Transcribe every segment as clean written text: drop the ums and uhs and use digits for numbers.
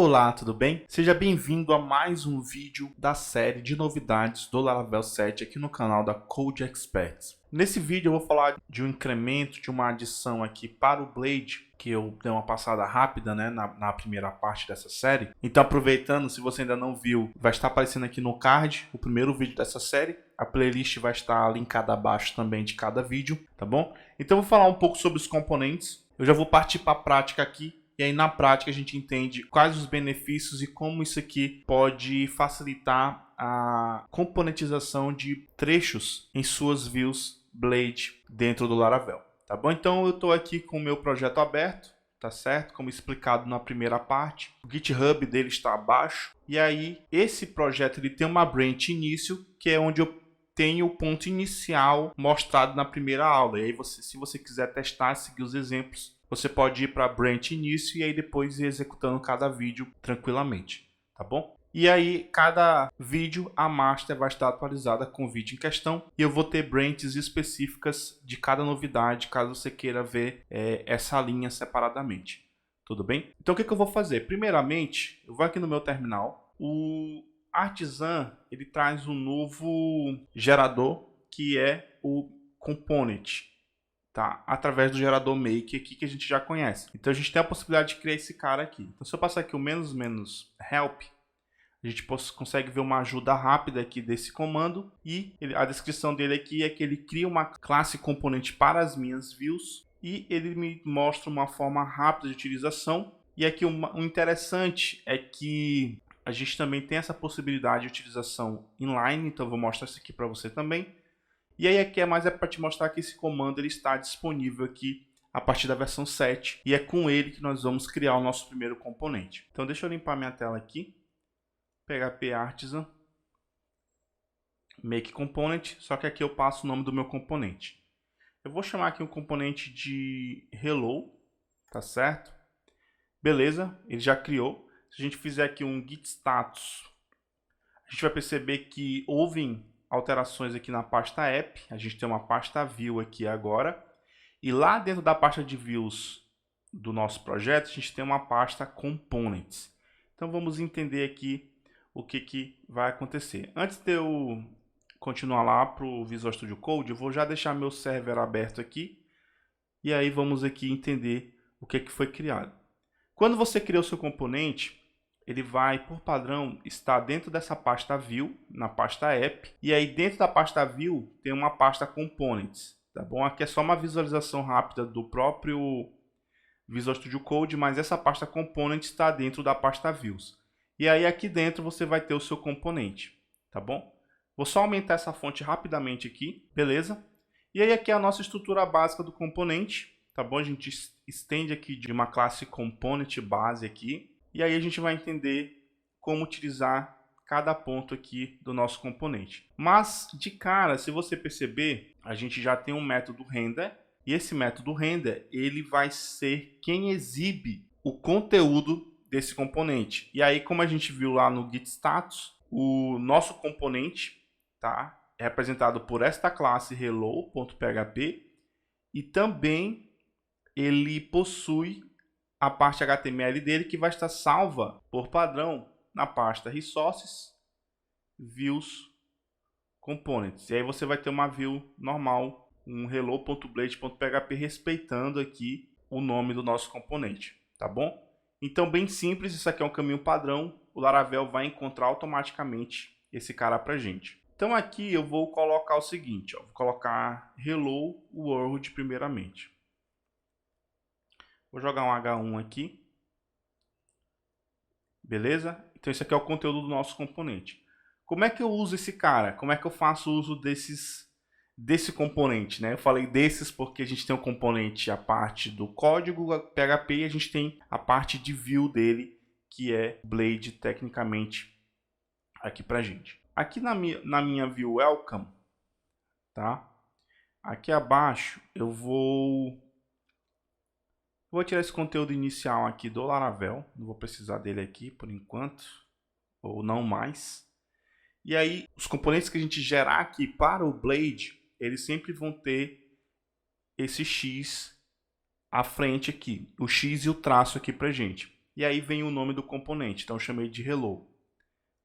Olá, tudo bem? Seja bem-vindo a mais um vídeo da série de novidades do Laravel 7 aqui no canal da Code Experts. Nesse vídeo eu vou falar de um incremento, de uma adição aqui para o Blade, que eu dei uma passada rápida, né, na primeira parte dessa série. Então, aproveitando, se você ainda não viu, vai estar aparecendo aqui no card o primeiro vídeo dessa série. A playlist vai estar linkada abaixo também de cada vídeo, tá bom? Então, eu vou falar um pouco sobre os componentes. Eu já vou partir para a prática aqui. E aí, na prática, a gente entende quais os benefícios e como isso aqui pode facilitar a componentização de trechos em suas views Blade dentro do Laravel. Tá bom? Então, eu estou aqui com o meu projeto aberto, tá certo? Como explicado na primeira parte. O GitHub dele está abaixo. E aí, esse projeto ele tem uma branch início, que é onde eu tenho o ponto inicial mostrado na primeira aula. E aí, se você quiser testar, seguir os exemplos, você pode ir para a branch início e aí depois ir executando cada vídeo tranquilamente, tá bom? E aí, cada vídeo, a master vai estar atualizada com o vídeo em questão. E eu vou ter branches específicas de cada novidade, caso você queira ver essa linha separadamente. Tudo bem? Então, o que eu vou fazer? Primeiramente, eu vou aqui no meu terminal. O Artisan, ele traz um novo gerador, que é o Component. Tá? Através do gerador make aqui que a gente já conhece. Então a gente tem a possibilidade de criar esse cara aqui. Então se eu passar aqui o menos help, a gente consegue ver uma ajuda rápida aqui desse comando. E a descrição dele aqui é que ele cria uma classe componente para as minhas views. E ele me mostra uma forma rápida de utilização. E aqui o interessante é que a gente também tem essa possibilidade de utilização inline. Então eu vou mostrar isso aqui para você também. E aí aqui é para te mostrar que esse comando ele está disponível aqui a partir da versão 7. E é com ele que nós vamos criar o nosso primeiro componente. Então deixa eu limpar minha tela aqui. PHP Artisan. Make Component. Só que aqui eu passo o nome do meu componente. Eu vou chamar aqui um componente de Hello. Tá certo? Beleza, ele já criou. Se a gente fizer aqui um git status, a gente vai perceber que houve alterações aqui na pasta app. A gente tem uma pasta view aqui agora. E lá dentro da pasta de views do nosso projeto, a gente tem uma pasta components. Então vamos entender aqui o que vai acontecer. Antes de eu continuar lá para o Visual Studio Code, eu vou já deixar meu server aberto aqui. E aí vamos aqui entender o que foi criado. Quando você cria o seu componente, ele vai, por padrão, estar dentro dessa pasta view, na pasta app. E aí dentro da pasta view tem uma pasta components, tá bom? Aqui é só uma visualização rápida do próprio Visual Studio Code, mas essa pasta components está dentro da pasta views. E aí aqui dentro você vai ter o seu componente, tá bom? Vou só aumentar essa fonte rapidamente aqui, beleza? E aí aqui é a nossa estrutura básica do componente, tá bom? A gente estende aqui de uma classe component base aqui. E aí a gente vai entender como utilizar cada ponto aqui do nosso componente. Mas, de cara, se você perceber, a gente já tem um método render. E esse método render, ele vai ser quem exibe o conteúdo desse componente. E aí, como a gente viu lá no git status, o nosso componente tá, é representado por esta classe hello.php. E também ele possui a parte HTML dele, que vai estar salva por padrão na pasta Resources, Views, Components. E aí você vai ter uma view normal, um hello.blade.php, respeitando aqui o nome do nosso componente, tá bom? Então, bem simples, isso aqui é um caminho padrão, o Laravel vai encontrar automaticamente esse cara pra gente. Então aqui eu vou colocar o seguinte, ó, vou colocar Hello World primeiramente. Vou jogar um H1 aqui. Beleza? Então esse aqui é o conteúdo do nosso componente. Como é que eu uso esse cara? Como é que eu faço uso desse componente, né? Eu falei desses porque a gente tem o componente, a parte do código PHP, e a gente tem a parte de view dele, que é Blade tecnicamente aqui pra gente. Aqui na minha view welcome, tá? Aqui abaixo eu vou tirar esse conteúdo inicial aqui do Laravel. Não vou precisar dele aqui por enquanto, ou não mais. E aí, os componentes que a gente gerar aqui para o Blade, eles sempre vão ter esse X à frente aqui. O X e o traço aqui pra gente. e aí vem o nome do componente. Então eu chamei de hello.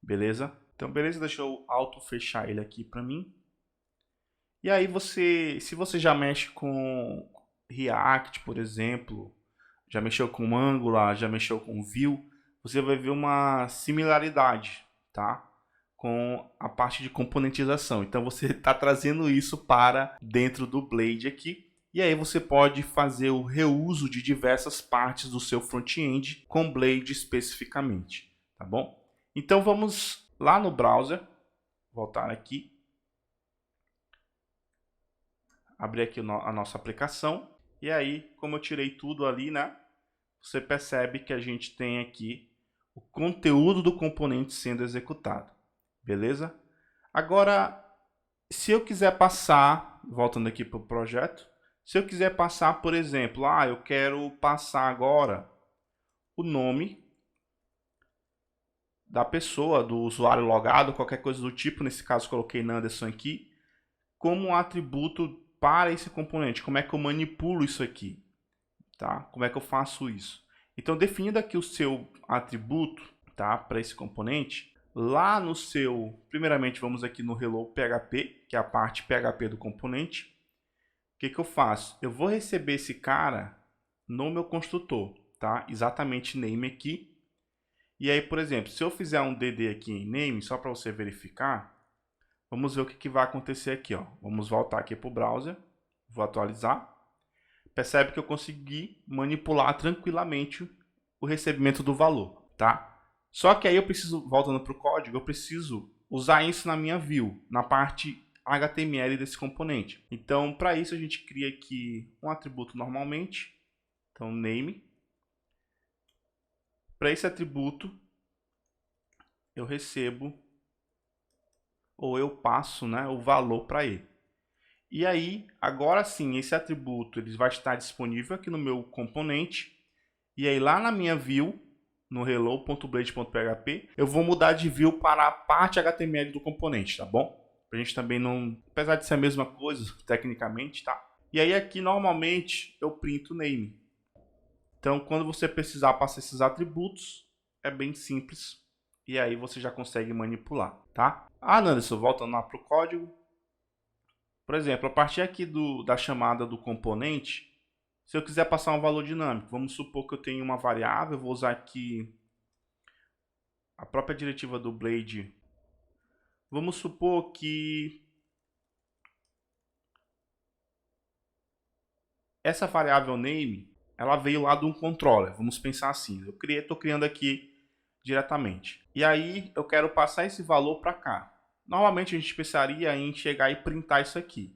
Beleza? Então beleza, deixa eu auto fechar ele aqui para mim. E aí se você já mexe com React, por exemplo, já mexeu com Angular, já mexeu com Vue, você vai ver uma similaridade, tá? Com a parte de componentização. Então você está trazendo isso para dentro do Blade aqui. E aí você pode fazer o reuso de diversas partes do seu front-end com Blade especificamente, tá bom? Então vamos lá no browser, voltar aqui, abrir aqui a nossa aplicação. E aí, como eu tirei tudo ali, né? Você percebe que a gente tem aqui o conteúdo do componente sendo executado. Beleza? Agora, se eu quiser passar, voltando aqui para o projeto, se eu quiser passar, por exemplo, eu quero passar agora o nome da pessoa, do usuário logado, qualquer coisa do tipo, nesse caso coloquei Nanderson aqui, como um atributo para esse componente. Como é que eu manipulo isso aqui? Tá? Como é que eu faço isso? Então, definindo aqui o seu atributo, tá? Para esse componente, lá no seu, primeiramente vamos aqui no hello PHP, que é a parte PHP do componente. O que eu faço? Eu vou receber esse cara no meu construtor, tá? Exatamente name aqui. E aí, por exemplo, se eu fizer um DD aqui em name, só para você verificar, vamos ver o que vai acontecer aqui, ó. Vamos voltar aqui para o browser, vou atualizar. Percebe que eu consegui manipular tranquilamente o recebimento do valor, tá? Só que aí eu preciso, voltando para o código, eu preciso usar isso na minha view, na parte HTML desse componente. Então, para isso a gente cria aqui um atributo normalmente, então name. Para esse atributo eu recebo ou eu passo, né, o valor para ele. E aí, agora sim, esse atributo ele vai estar disponível aqui no meu componente. E aí lá na minha view, no hello.blade.php, eu vou mudar de view para a parte HTML do componente, tá bom? Pra gente também não, apesar de ser a mesma coisa tecnicamente, tá? E aí aqui normalmente eu printo name. Então quando você precisar passar esses atributos, é bem simples. E aí você já consegue manipular, tá? Anderson, voltando lá para o código. Por exemplo, a partir aqui da chamada do componente, se eu quiser passar um valor dinâmico, vamos supor que eu tenho uma variável, eu vou usar aqui a própria diretiva do Blade. Vamos supor que essa variável name, ela veio lá de um controller. Vamos pensar assim, eu estou criando aqui diretamente. E aí eu quero passar esse valor para cá. Normalmente a gente pensaria em chegar e printar isso aqui,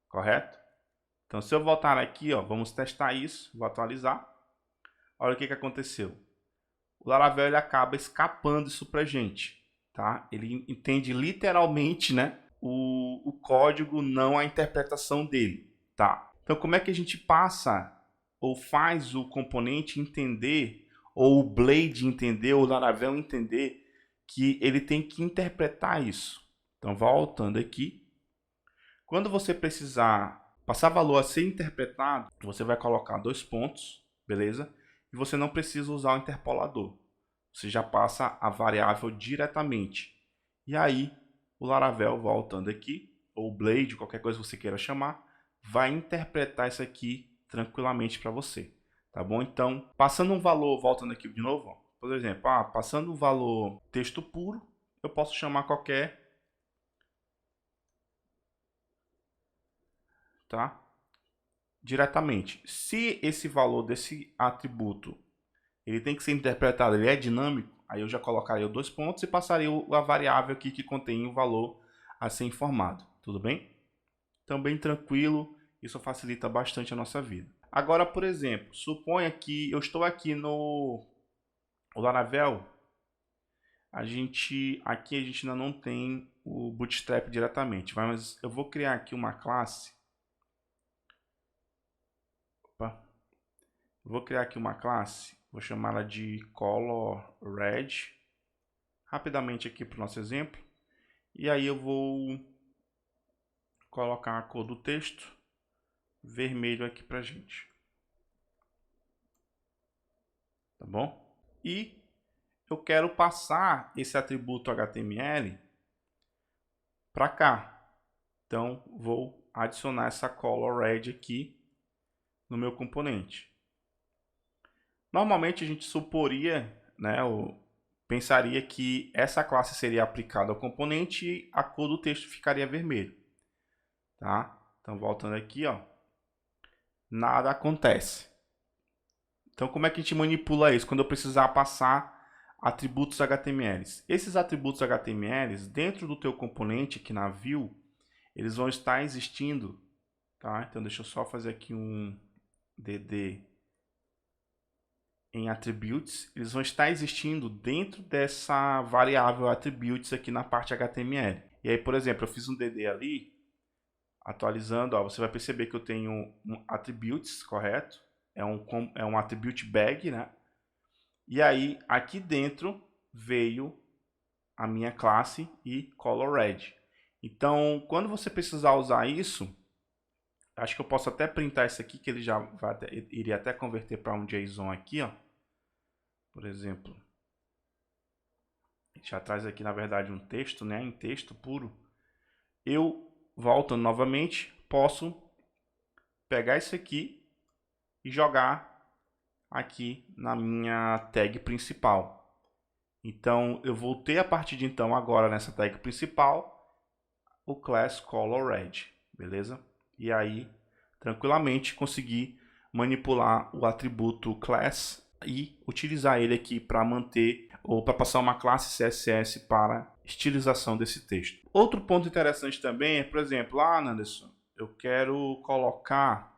correto? Então se eu voltar aqui, ó, vamos testar isso, vou atualizar. Olha o que aconteceu. O Laravel ele acaba escapando isso para gente, tá? Ele entende literalmente, né, o código, não a interpretação dele, tá? Então como é que a gente passa ou faz o componente entender, ou o Blade entender, ou o Laravel entender que ele tem que interpretar isso? Então voltando aqui, quando você precisar passar valor a ser interpretado, você vai colocar 2 pontos, beleza? E você não precisa usar o interpolador. Você já passa a variável diretamente. E aí, o Laravel, voltando aqui, ou Blade, qualquer coisa que você queira chamar, vai interpretar isso aqui tranquilamente para você. Tá bom? Então, passando um valor, voltando aqui de novo, ó, por exemplo, passando um valor texto puro, eu posso chamar qualquer, tá? Diretamente. Se esse valor desse atributo ele tem que ser interpretado, ele é dinâmico, aí eu já colocaria 2 pontos e passaria a variável aqui que contém o valor a ser informado. Tudo bem? Então, bem tranquilo, isso facilita bastante a nossa vida. Agora, por exemplo, suponha que eu estou aqui no Laravel, aqui a gente ainda não tem o Bootstrap diretamente, mas eu vou criar aqui uma classe. Opa. Vou criar aqui uma classe, vou chamá-la de ColorRed, rapidamente aqui para o nosso exemplo, e aí eu vou colocar a cor do texto vermelho aqui para gente, tá bom? e eu quero passar esse atributo HTML para cá. Então, vou adicionar essa color red aqui no meu componente. Normalmente a gente suporia, né, ou pensaria que essa classe seria aplicada ao componente e a cor do texto ficaria vermelho. Tá? Então, voltando aqui, ó, nada acontece. Então, como é que a gente manipula isso? Quando eu precisar passar atributos HTML. Esses atributos HTML, dentro do teu componente aqui na view, eles vão estar existindo. Tá? Então, deixa eu só fazer aqui um dd em attributes. Eles vão estar existindo dentro dessa variável attributes aqui na parte HTML. E aí, por exemplo, eu fiz um dd ali, atualizando, ó, você vai perceber que eu tenho um attributes, correto? É um attribute bag, né? E aí, aqui dentro veio a minha classe e color red. Então, quando você precisar usar isso, acho que eu posso até printar isso aqui, que ele já iria até converter para um JSON aqui, ó. Por exemplo, a gente já traz aqui, na verdade, um texto, né? Em texto puro. Eu, voltando novamente, posso pegar isso aqui e jogar aqui na minha tag principal. Então, eu vou ter a partir de então, agora nessa tag principal, o class color red, beleza? E aí, tranquilamente, consegui manipular o atributo class e utilizar ele aqui para manter ou para passar uma classe CSS para estilização desse texto. Outro ponto interessante também é, por exemplo, Anderson, eu quero colocar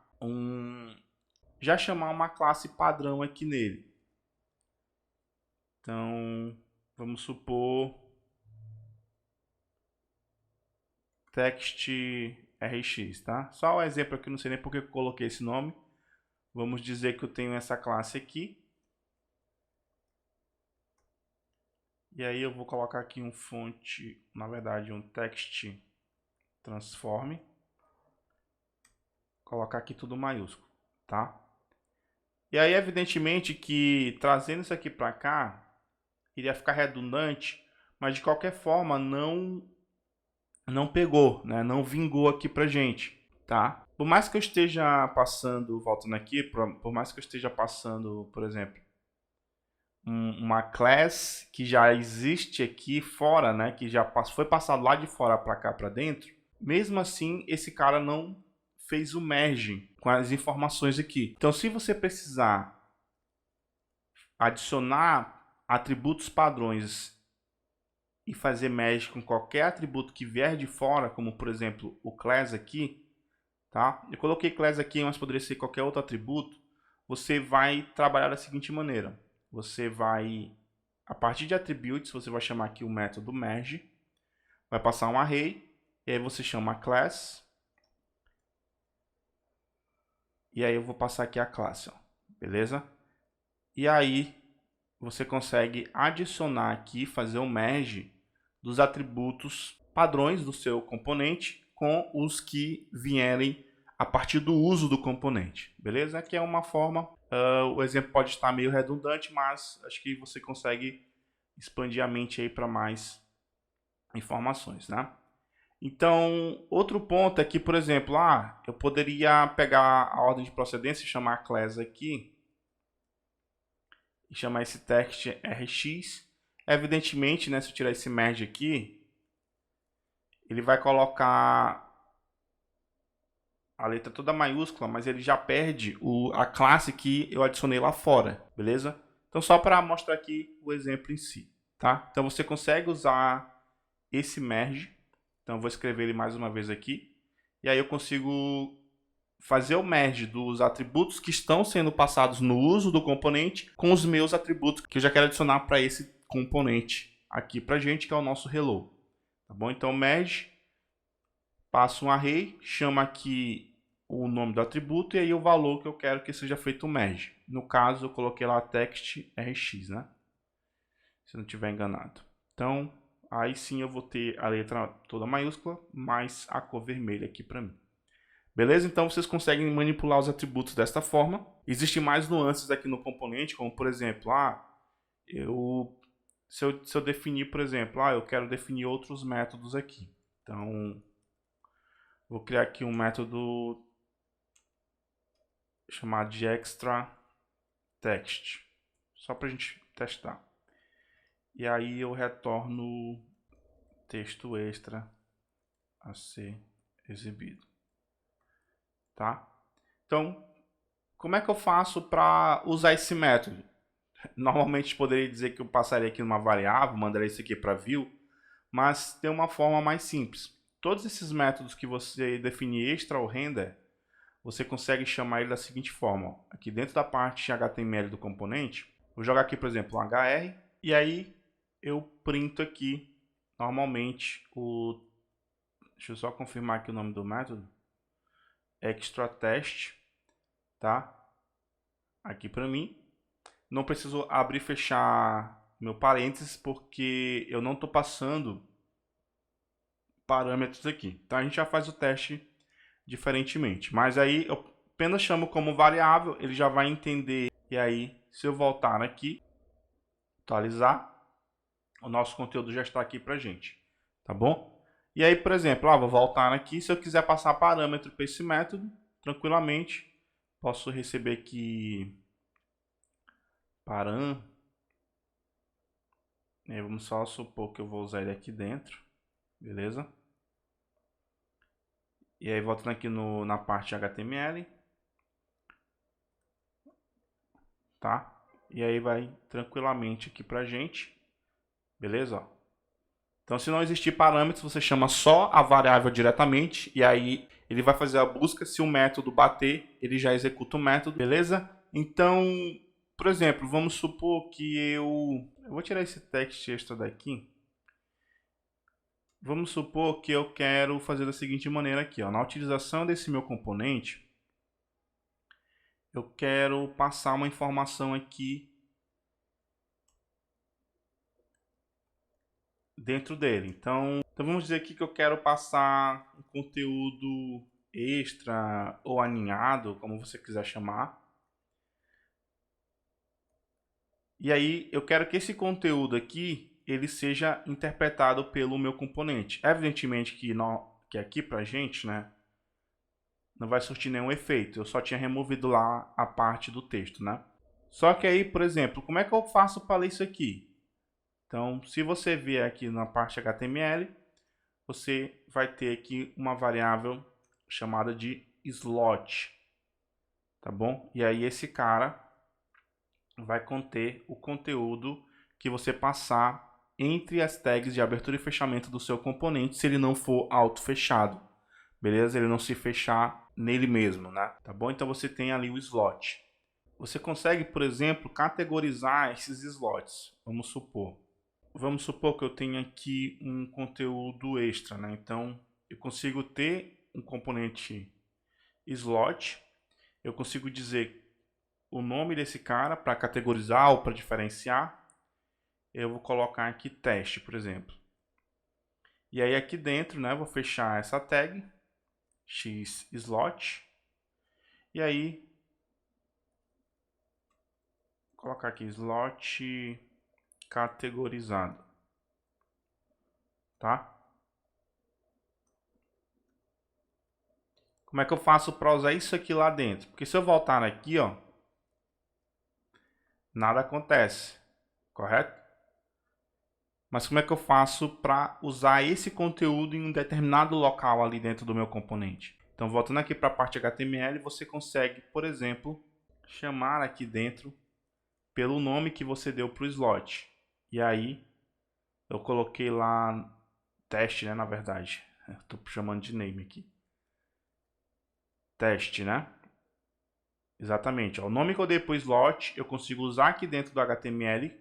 já chamar uma classe padrão aqui nele. Então, vamos supor text rx, tá? Só um exemplo aqui, não sei nem porque eu coloquei esse nome. Vamos dizer que eu tenho essa classe aqui. E aí eu vou colocar aqui um fonte, na verdade um text transform. Colocar aqui tudo maiúsculo, tá? E aí evidentemente que trazendo isso aqui para cá, iria ficar redundante, mas de qualquer forma não pegou, né? Não vingou aqui pra gente, tá? Por mais que eu esteja passando, voltando aqui, por mais que eu esteja passando, por exemplo, uma class que já existe aqui fora, né? Que já foi passado lá de fora para cá para dentro. Mesmo assim, esse cara não fez o merge com as informações aqui. Então, se você precisar adicionar atributos padrões e fazer merge com qualquer atributo que vier de fora, como por exemplo o class aqui, tá? Eu coloquei class aqui, mas poderia ser qualquer outro atributo. Você vai trabalhar da seguinte maneira: você vai, a partir de attributes, você vai chamar aqui o método merge, vai passar um array, e aí você chama class, e aí eu vou passar aqui a classe, ó, beleza? E aí você consegue adicionar aqui, fazer o merge dos atributos padrões do seu componente com os que vierem a partir do uso do componente, beleza? Aqui é uma forma, o exemplo pode estar meio redundante, mas acho que você consegue expandir a mente aí para mais informações, né? Então, outro ponto é que, por exemplo, eu poderia pegar a ordem de procedência e chamar a class aqui, e chamar esse text rx. Evidentemente, né, se eu tirar esse merge aqui, ele vai colocar a letra toda maiúscula, mas ele já perde a classe que eu adicionei lá fora, beleza? Então, só para mostrar aqui o exemplo em si, tá? Então, você consegue usar esse merge. Então, eu vou escrever ele mais uma vez aqui. E aí eu consigo fazer o merge dos atributos que estão sendo passados no uso do componente com os meus atributos que eu já quero adicionar para esse componente aqui para gente, que é o nosso hello. Tá bom? Então, merge, passo um array, chama aqui o nome do atributo e aí o valor que eu quero que seja feito o merge. No caso, eu coloquei lá text rx, né? Se não estiver enganado. Então, aí sim eu vou ter a letra toda maiúscula, mais a cor vermelha aqui para mim. Beleza? Então, vocês conseguem manipular os atributos desta forma. Existem mais nuances aqui no componente, como por exemplo, Se eu definir, por exemplo, eu quero definir outros métodos aqui. Então, vou criar aqui um método chamado de extra text, só para a gente testar. E aí eu retorno texto extra a ser exibido, tá? Então, como é que eu faço para usar esse método? Normalmente poderia dizer que eu passaria aqui numa variável, mandaria isso aqui para view, mas tem uma forma mais simples. Todos esses métodos que você definir extra ou render, você consegue chamar ele da seguinte forma. Ó. Aqui dentro da parte HTML do componente, vou jogar aqui, por exemplo, um HR, e aí eu printo aqui, normalmente, o... Deixa eu só confirmar aqui o nome do método. Extra test, tá? Aqui para mim. Não preciso abrir e fechar meu parênteses, porque eu não estou passando parâmetros aqui. Então a gente já faz o teste diferentemente. Mas aí eu apenas chamo como variável, ele já vai entender. E aí, se eu voltar aqui, atualizar, o nosso conteúdo já está aqui pra gente. Tá bom? E aí, por exemplo, vou voltar aqui. Se eu quiser passar parâmetro para esse método, tranquilamente, posso receber aqui param. E aí, vamos só supor que eu vou usar ele aqui dentro. Beleza? E aí, voltando aqui na parte HTML. Tá? E aí vai tranquilamente aqui pra gente. Beleza? Então, se não existir parâmetros, você chama só a variável diretamente. E aí ele vai fazer a busca. Se o método bater, ele já executa o método. Beleza? Então, por exemplo, vamos supor que eu vou tirar esse text extra daqui. Vamos supor que eu quero fazer da seguinte maneira aqui. Ó. Na utilização desse meu componente, eu quero passar uma informação aqui dentro dele. Então vamos dizer aqui que eu quero passar um conteúdo extra ou aninhado, como você quiser chamar. E aí eu quero que esse conteúdo aqui ele seja interpretado pelo meu componente. Evidentemente que aqui pra gente, né, não vai surtir nenhum efeito. Eu só tinha removido lá a parte do texto, né? Só que aí, por exemplo, como é que eu faço para ler isso aqui? Então, se você vier aqui na parte HTML, você vai ter aqui uma variável chamada de slot, tá bom? E aí esse cara vai conter o conteúdo que você passar entre as tags de abertura e fechamento do seu componente, se ele não for auto-fechado, beleza? Ele não se fechar nele mesmo, né? Tá bom? Então você tem ali o slot. Você consegue, por exemplo, categorizar esses slots. Vamos supor que eu tenha aqui um conteúdo extra, né? Então, eu consigo ter um componente slot, eu consigo dizer o nome desse cara para categorizar ou para diferenciar. Eu vou colocar aqui teste, por exemplo. E aí aqui dentro, né, vou fechar essa tag x slot. E aí vou colocar aqui slot categorizado, tá? Como é que eu faço para usar isso aqui lá dentro? Porque se eu voltar aqui, ó, nada acontece, correto? Mas como é que eu faço para usar esse conteúdo em um determinado local ali dentro do meu componente? Então, voltando aqui para a parte HTML, você consegue, por exemplo, chamar aqui dentro pelo nome que você deu para o slot. E aí, eu coloquei lá teste, né, na verdade. Estou chamando de name aqui. Teste, né? Exatamente. Ó, o nome que eu dei para o slot, eu consigo usar aqui dentro do HTML.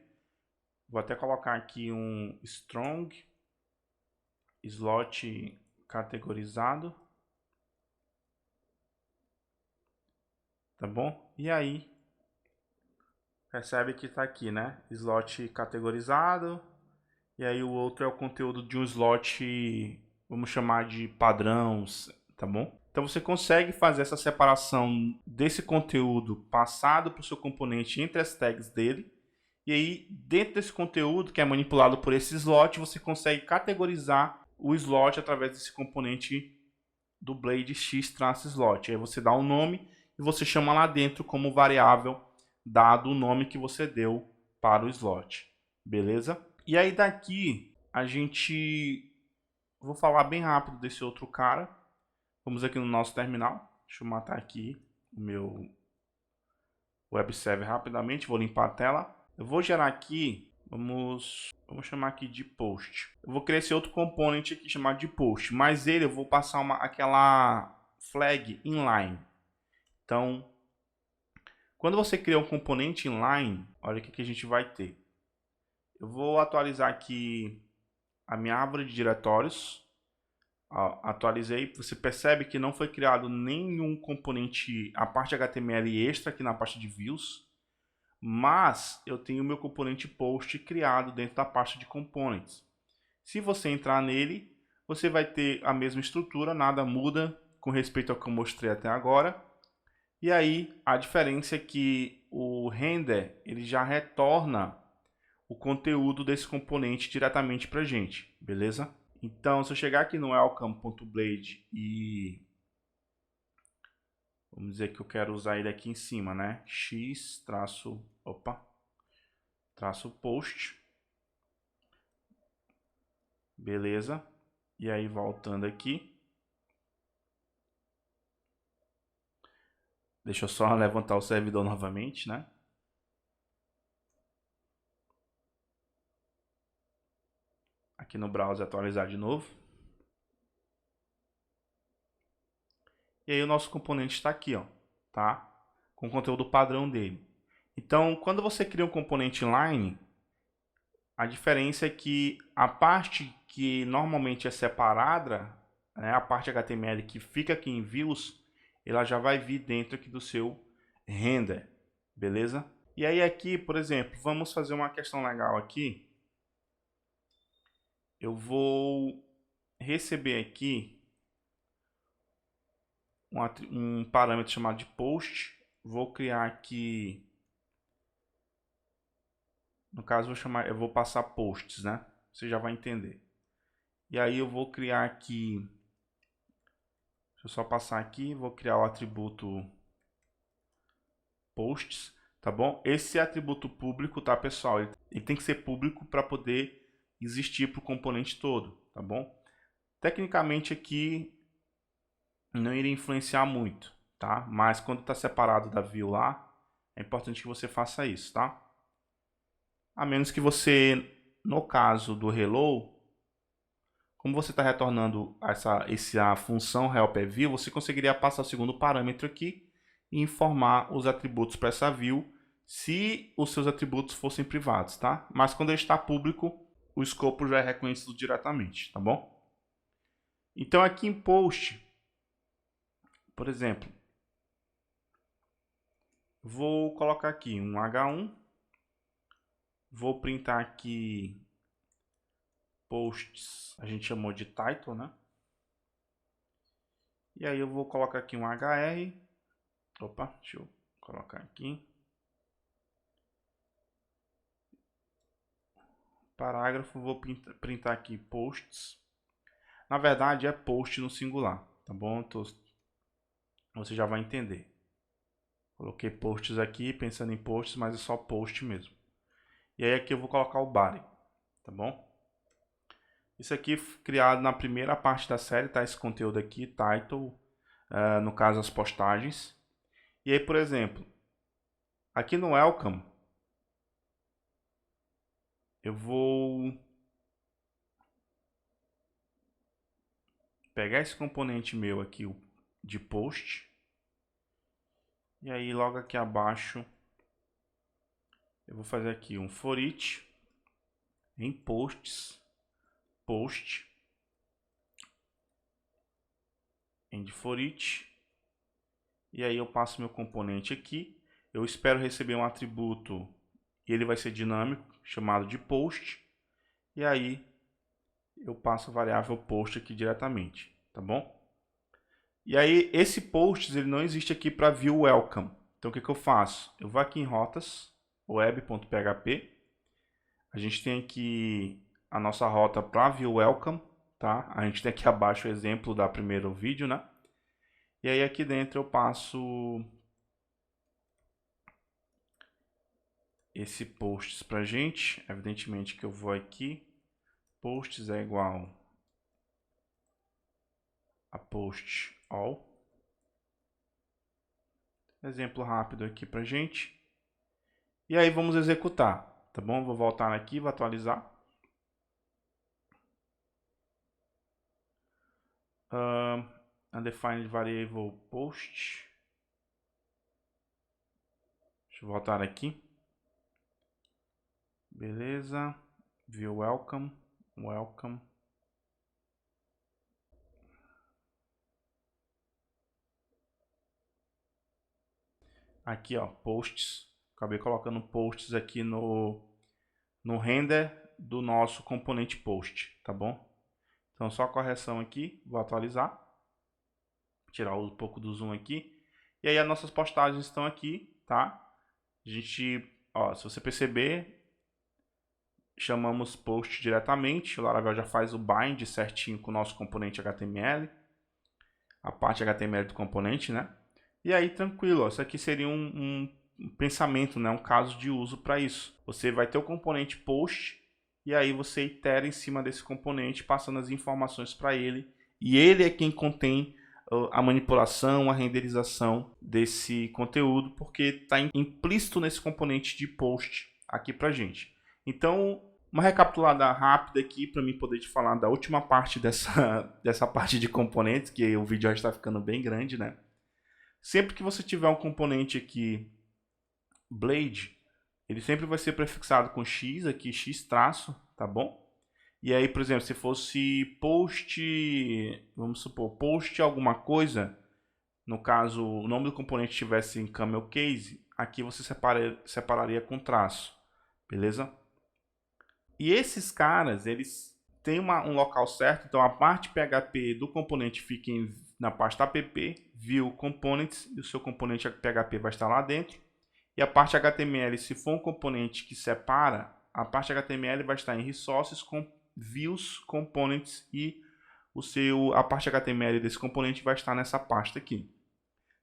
Vou até colocar aqui um strong slot categorizado. Tá bom? E aí, percebe que está aqui, né? Slot categorizado. E aí o outro é o conteúdo de um slot, vamos chamar de padrões, tá bom? Então você consegue fazer essa separação desse conteúdo passado para o seu componente entre as tags dele. E aí, dentro desse conteúdo que é manipulado por esse slot, você consegue categorizar o slot através desse componente do Blade X-slot. Aí você dá um nome e você chama lá dentro como variável, dado o nome que você deu para o slot. Beleza? E aí daqui a gente... Vou falar bem rápido desse outro cara. Vamos aqui no nosso terminal. Deixa eu matar aqui o meu web server rapidamente. Vou limpar a tela. Eu vou gerar aqui, vamos chamar aqui de post. Eu vou criar esse outro componente aqui chamado de post, mas ele eu vou passar aquela flag inline. Então, quando você cria um componente inline, olha o que a gente vai ter. Eu vou atualizar aqui a minha árvore de diretórios. Atualizei, você percebe que não foi criado nenhum componente, a parte HTML extra aqui na parte de views. Mas eu tenho o meu componente post criado dentro da pasta de components. Se você entrar nele, você vai ter a mesma estrutura, nada muda com respeito ao que eu mostrei até agora. E aí a diferença é que o render ele já retorna o conteúdo desse componente diretamente para a gente, beleza? Então se eu chegar aqui no welcome.blade e vamos dizer que eu quero usar ele aqui em cima, né? Traço post. Beleza. E aí, voltando aqui. Deixa eu só levantar o servidor novamente, né? Aqui no browser atualizar de novo. E aí o nosso componente está aqui, ó, tá? Com o conteúdo padrão dele. Então, quando você cria um componente inline, a diferença é que a parte que normalmente é separada, né, a parte HTML que fica aqui em views, ela já vai vir dentro aqui do seu render, beleza? E aí aqui, por exemplo, vamos fazer uma questão legal aqui. Eu vou receber aqui um parâmetro chamado de post. Vou criar aqui, no caso eu vou passar posts, né? Você já vai entender. E aí eu vou criar aqui, deixa eu só passar aqui, vou criar o atributo posts, tá bom? Esse atributo público, tá, pessoal? Ele tem que ser público para poder existir para o componente todo, tá bom? Tecnicamente aqui não iria influenciar muito, tá? Mas quando está separado da view lá, é importante que você faça isso, tá? A menos que você, no caso do hello, como você está retornando a função help_view, você conseguiria passar o segundo parâmetro aqui e informar os atributos para essa view se os seus atributos fossem privados, tá? Mas quando ele está público, o escopo já é reconhecido diretamente, tá bom? Então aqui em post, por exemplo, vou colocar aqui um H1, vou printar aqui posts, a gente chamou de title, né? E aí eu vou colocar aqui um HR, deixa eu colocar aqui. Parágrafo, vou printar aqui posts. Na verdade é post no singular, tá bom? Você já vai entender. Coloquei posts aqui, pensando em posts, mas é só post mesmo. E aí aqui eu vou colocar o body, tá bom? Isso aqui criado na primeira parte da série, tá? Esse conteúdo aqui, title, no caso as postagens. E aí, por exemplo, aqui no welcome, eu vou pegar esse componente meu aqui de post. E aí logo aqui abaixo, eu vou fazer aqui um for each em posts, post, end for each. E aí eu passo meu componente aqui. Eu espero receber um atributo e ele vai ser dinâmico, chamado de post. E aí eu passo a variável post aqui diretamente, tá bom? E aí esse posts ele não existe aqui para view welcome. Então o que eu faço? Eu vou aqui em rotas, web.php, A gente tem aqui a nossa rota para view welcome, tá? A gente tem aqui abaixo o exemplo da primeiro vídeo, né? E aí aqui dentro eu passo esse posts pra gente. Evidentemente que eu vou aqui, posts é igual a post all. Exemplo rápido aqui pra gente. E aí vamos executar, tá bom? Vou voltar aqui, vou atualizar. Undefined variable post. Deixa eu voltar aqui. Beleza. View welcome. Welcome. Aqui, ó, posts. Acabei colocando posts aqui no render do nosso componente post, tá bom? Então, só a correção aqui. Vou atualizar. Tirar um pouco do zoom aqui. E aí, as nossas postagens estão aqui, tá? A gente, ó, se você perceber, chamamos post diretamente. O Laravel já faz o bind certinho com o nosso componente HTML. A parte HTML do componente, né? E aí, tranquilo, ó, isso aqui seria um pensamento, né? Um caso de uso para isso. Você vai ter o componente post e aí você itera em cima desse componente, passando as informações para ele. E ele é quem contém a manipulação, a renderização desse conteúdo, porque está implícito nesse componente de post aqui para gente. Então, uma recapitulada rápida aqui para mim poder te falar da última parte dessa parte de componentes, que o vídeo já está ficando bem grande, né? Sempre que você tiver um componente aqui, Blade, ele sempre vai ser prefixado com X aqui, X traço, tá bom? E aí, por exemplo, se fosse post, vamos supor, post alguma coisa, no caso, o nome do componente estivesse em camel case, aqui você separaria com traço, beleza? E esses caras, eles têm um local certo, então a parte PHP do componente fica na pasta app, view components, e o seu componente PHP vai estar lá dentro. E a parte HTML, se for um componente que separa, a parte HTML vai estar em resources, com views, components e a parte HTML desse componente vai estar nessa pasta aqui.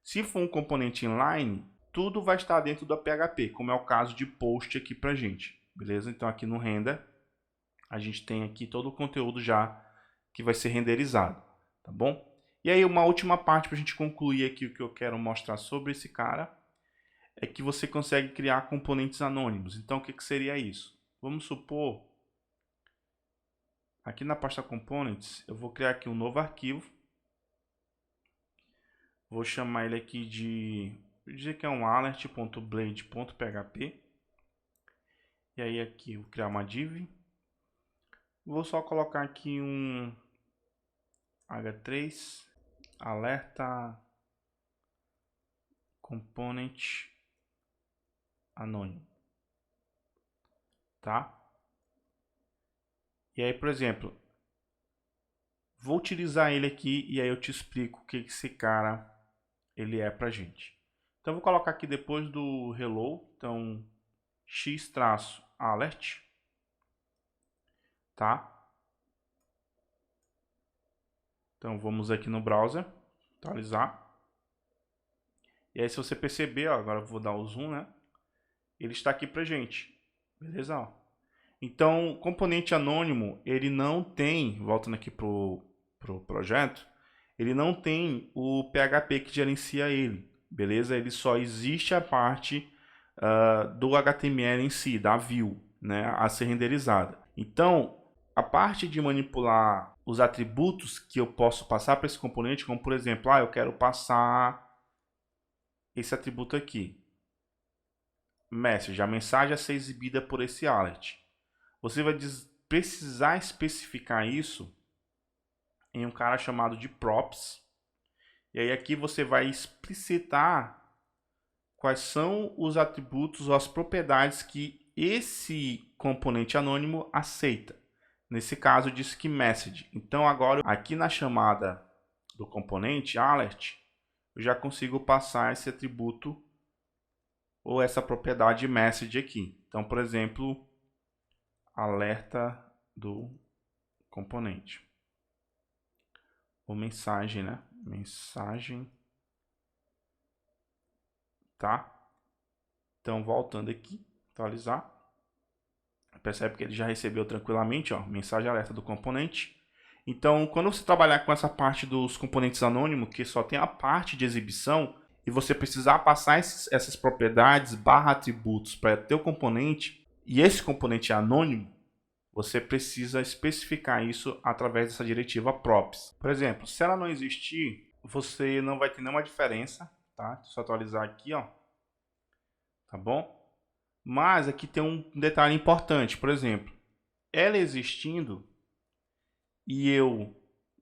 Se for um componente inline, tudo vai estar dentro da PHP, como é o caso de post aqui pra gente, beleza? Então aqui no render, a gente tem aqui todo o conteúdo já que vai ser renderizado, tá bom? E aí uma última parte para a gente concluir aqui o que eu quero mostrar sobre esse cara, é que você consegue criar componentes anônimos. Então, o que seria isso? Vamos supor, aqui na pasta Components, eu vou criar aqui um novo arquivo. Vou chamar ele aqui vou dizer que é um alert.blade.php. E aí aqui, eu vou criar uma div. Vou só colocar aqui um h3 alerta component anônimo, tá? E aí, por exemplo, vou utilizar ele aqui e aí eu te explico o que esse cara ele é pra gente. Então eu vou colocar aqui depois do hello, então x-alert, tá? Então vamos aqui no browser, atualizar. E aí se você perceber, ó, agora eu vou dar o zoom, né? Ele está aqui pra gente, beleza? Ó. Então, o componente anônimo, ele não tem, voltando aqui pro projeto, ele não tem o PHP que gerencia ele, beleza? Ele só existe a parte do HTML em si, da view, né, a ser renderizada. Então, a parte de manipular os atributos que eu posso passar para esse componente, como por exemplo, eu quero passar esse atributo aqui, message, a mensagem a ser exibida por esse alert. Você vai precisar especificar isso em um cara chamado de props. E aí aqui você vai explicitar quais são os atributos ou as propriedades que esse componente anônimo aceita. Nesse caso, eu disse que message. Então agora aqui na chamada do componente alert, eu já consigo passar esse atributo ou essa propriedade message aqui. Então, por exemplo, alerta do componente. Ou mensagem, né? Mensagem. Tá? Então, voltando aqui, atualizar. Percebe que ele já recebeu tranquilamente, ó, mensagem alerta do componente. Então, quando você trabalhar com essa parte dos componentes anônimos, que só tem a parte de exibição, e você precisar passar essas propriedades barra atributos para teu componente, e esse componente é anônimo, você precisa especificar isso através dessa diretiva props. Por exemplo, se ela não existir, você não vai ter nenhuma diferença, tá? Só atualizar aqui, ó. Tá bom? Mas aqui tem um detalhe importante, por exemplo, ela existindo e eu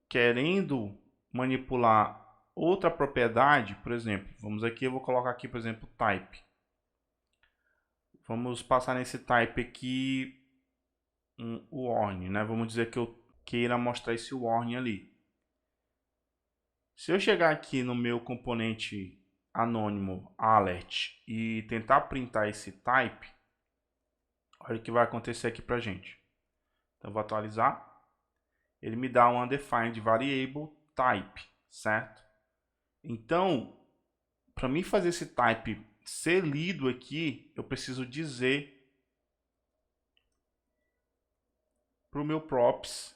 querendo manipular outra propriedade, por exemplo, vamos aqui, eu vou colocar aqui, por exemplo, type. Vamos passar nesse type aqui o warn, né? Vamos dizer que eu queira mostrar esse warn ali. Se eu chegar aqui no meu componente anônimo alert e tentar printar esse type, olha o que vai acontecer aqui pra gente. Então eu vou atualizar. Ele me dá um undefined variable type, certo? Então, para mim fazer esse type ser lido aqui, eu preciso dizer para o meu props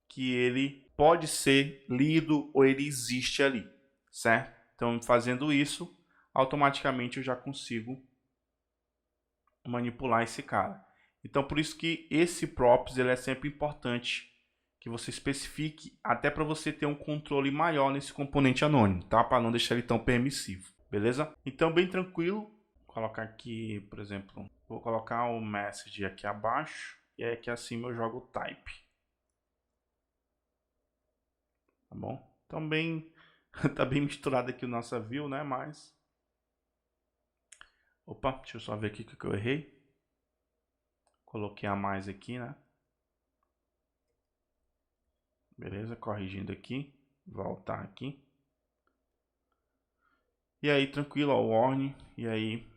que ele pode ser lido ou ele existe ali, certo? Então, fazendo isso, automaticamente eu já consigo manipular esse cara. Então, por isso que esse props ele é sempre importante que você especifique, até para você ter um controle maior nesse componente anônimo, tá? Para não deixar ele tão permissivo, beleza? Então, bem tranquilo. Vou colocar aqui, por exemplo, vou colocar o message aqui abaixo e aí aqui acima eu jogo o type. Tá bom? Então, tá bem misturado aqui o nossa view, né? Mas opa, deixa eu só ver aqui o que eu errei. Coloquei a mais aqui, né? Beleza, corrigindo aqui, voltar aqui. E aí, tranquilo, ó, o warning, e aí,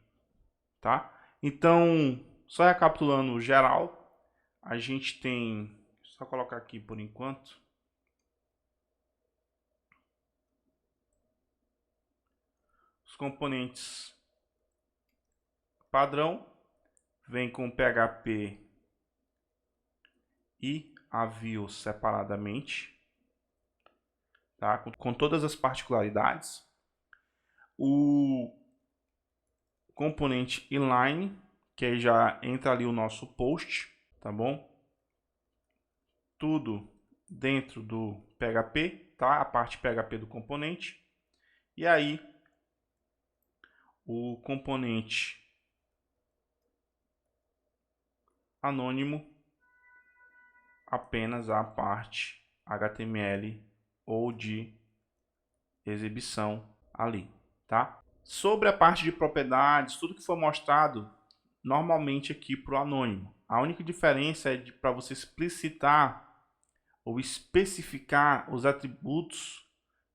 tá? Então, só recapitulando o geral, a gente tem, só colocar aqui por enquanto. Os componentes padrão, vem com PHP e a view separadamente, tá? Com todas as particularidades. O componente inline, que aí já entra ali o nosso post, tá bom? Tudo dentro do PHP, tá? A parte PHP do componente. E aí, o componente anônimo, apenas a parte HTML ou de exibição ali, tá? Sobre a parte de propriedades, tudo que foi mostrado normalmente aqui para o anônimo. A única diferença é para você explicitar ou especificar os atributos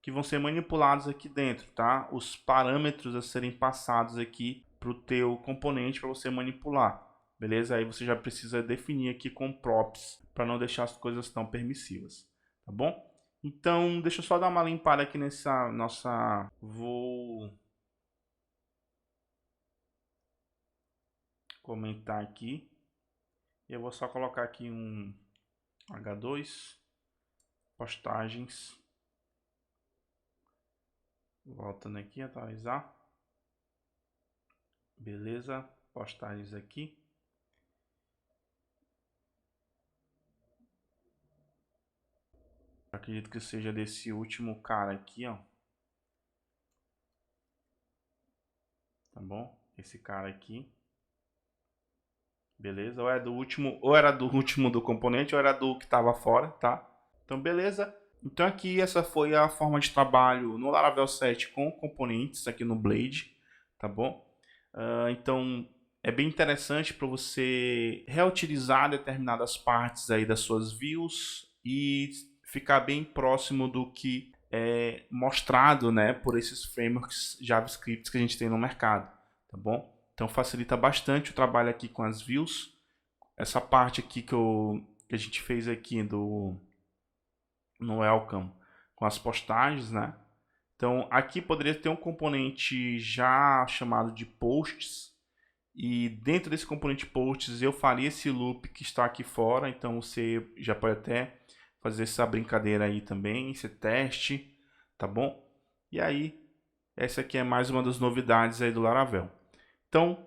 que vão ser manipulados aqui dentro, tá? Os parâmetros a serem passados aqui para o teu componente para você manipular, beleza? Aí você já precisa definir aqui com props para não deixar as coisas tão permissivas, tá bom? Então, deixa eu só dar uma limpada aqui nessa nossa... Vou comentar aqui. Eu vou só colocar aqui um H2, postagens. Voltando aqui, atualizar. Beleza, postagens aqui. Acredito que seja desse último cara aqui, ó. Tá bom? Esse cara aqui. Beleza? Ou era do último do componente, ou era do que estava fora, tá? Então, beleza. Então aqui essa foi a forma de trabalho no Laravel 7 com componentes aqui no Blade, tá bom? Então é bem interessante para você reutilizar determinadas partes aí das suas views e ficar bem próximo do que é mostrado, né, por esses frameworks JavaScript que a gente tem no mercado, tá bom? Então facilita bastante o trabalho aqui com as views, essa parte aqui que a gente fez aqui no Welcome com as postagens, né? Então aqui poderia ter um componente já chamado de posts, e dentro desse componente posts eu faria esse loop que está aqui fora. Então você já pode até fazer essa brincadeira aí também, esse teste, tá bom? E aí essa aqui é mais uma das novidades aí do Laravel. Então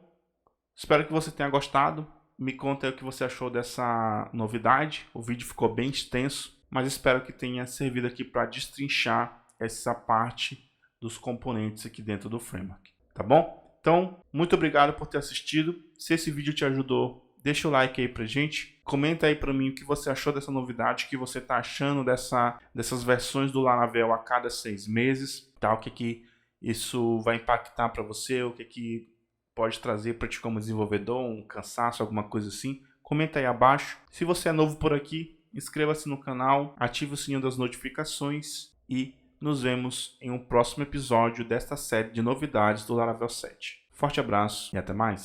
espero que você tenha gostado. Me conta aí o que você achou dessa novidade. O vídeo ficou bem extenso, mas espero que tenha servido aqui para destrinchar essa parte dos componentes aqui dentro do framework, tá bom? Então, muito obrigado por ter assistido. Se esse vídeo te ajudou, deixa o like aí pra gente. Comenta aí pra mim o que você achou dessa novidade, o que você tá achando dessas versões do Laravel a cada 6 meses, tá? O que isso vai impactar para você, o que pode trazer para ti como desenvolvedor, um cansaço, alguma coisa assim. Comenta aí abaixo. Se você é novo por aqui, inscreva-se no canal, ative o sininho das notificações e nos vemos em um próximo episódio desta série de novidades do Laravel 7. Forte abraço e até mais!